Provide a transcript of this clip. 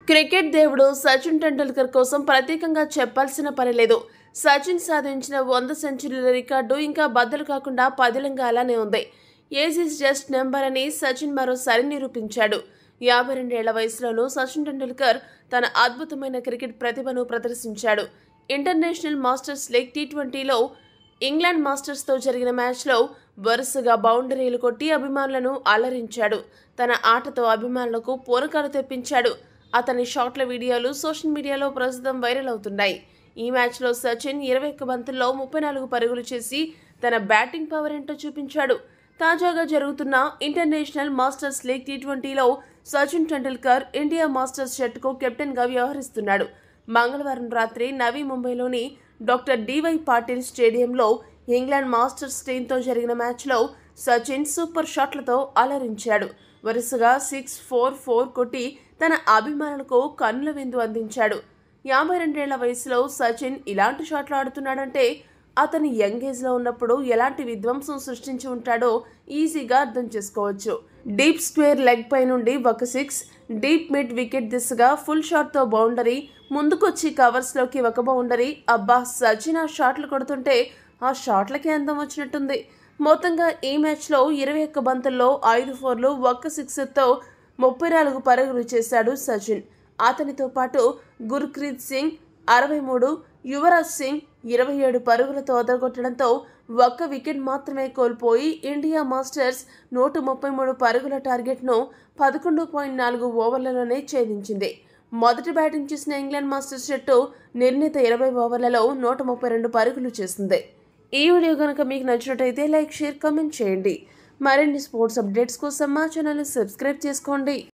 Cricket దేవుడు సచిన్ టెండూల్కర్ కోసం ప్రత్యేకంగా చెప్పాల్సిన పని లేదు. సచిన్ సాధించిన 100 సెంచరీల రికార్డు ఇంకా బద్దలు కాకుండా పదిలంగా అలానే ఉంది. ఏజ్ ఇస్ జస్ట్ నెంబర్ అని సచిన్ మరోసారి నిరూపించాడు. 52 ఏళ్ల వయసులోనూ సచిన్ టెండూల్కర్ తన అద్భుతమైన క్రికెట్ ప్రతిభను ప్రదర్శించాడు. ఇంటర్నేషనల్ మాస్టర్స్ లీగ్ T20లో ఇంగ్లాండ్ మాస్టర్స్తో జరిగిన మ్యాచ్లో వరుసగా బౌండరీలు కొట్టి అభిమానులను అలరించాడు. తన ఆటతో అభిమానులకు పూనకాలు తెప్పించాడు. అతని షాట్ల వీడియోలు సోషల్ మీడియాలో ప్రస్తుతం వైరల్ అవుతున్నాయి. ఈ మ్యాచ్లో సచిన్ 21 బంతుల్లో 34 పరుగులు చేసి తన బ్యాటింగ్ పవర్ ఏంటో చూపించాడు. తాజాగా జరుగుతున్న ఇంటర్నేషనల్ మాస్టర్స్ లీగ్ T20లో సచిన్ టెండూల్కర్ ఇండియా మాస్టర్స్ జట్టుకు కెప్టెన్గా వ్యవహరిస్తున్నాడు. మంగళవారం రాత్రి నవీ ముంబైలోని డాక్టర్ డివై పాటిల్ స్టేడియంలో ఇంగ్లాండ్ మాస్టర్స్ టీంతో జరిగిన మ్యాచ్లో సచిన్ సూపర్ షాట్లతో అలరించాడు. వరుసగా 6, 4, 4 కొట్టి తన అభిమానులకు కన్నుల విందు అందించాడు. 52 ఏళ్ల వయసులో సచిన్ ఇలాంటి షాట్లు ఆడుతున్నాడంటే అతని యంగ్ ఏజ్లో ఉన్నప్పుడు ఎలాంటి విధ్వంసం సృష్టించి ఉంటాడో ఈజీగా అర్థం చేసుకోవచ్చు. డీప్ స్క్వేర్ లెగ్ పై నుండి ఒక 6, డీప్ మిడ్ వికెట్ దిశగా ఫుల్ షాట్తో బౌండరీ, ముందుకొచ్చి కవర్స్లోకి ఒక బౌండరీ. అబ్బా, సచిన్ ఆ షాట్లు కొడుతుంటే ఆ షాట్లకి అందం వచ్చినట్టుంది. మొత్తంగా ఈ మ్యాచ్లో 21 బంతుల్లో 5 ఫోర్లు, 1 సిక్సర్తో 34 పరుగులు చేశాడు సచిన్. అతనితో పాటు గుర్ప్రీత్ సింగ్ 63, యువరాజ్ సింగ్ 27 పరుగులతో అదరగొట్టడంతో 1 వికెట్ మాత్రమే కోల్పోయి ఇండియా మాస్టర్స్ 133 పరుగుల టార్గెట్ను 11.4 ఓవర్లలోనే ఛేదించింది. మొదటి బ్యాటింగ్ చేసిన ఇంగ్లాండ్ మాస్టర్స్ జట్టు నిర్ణీత 20 ఓవర్లలో 132 పరుగులు చేసింది. ఈ వీడియో కనుక మీకు నచ్చినట్టయితే లైక్, షేర్, కామెంట్ చేయండి. మరిన్ని స్పోర్ట్స్ అప్డేట్స్ కోసం మా ఛానల్ని సబ్స్క్రైబ్ చేసుకోండి.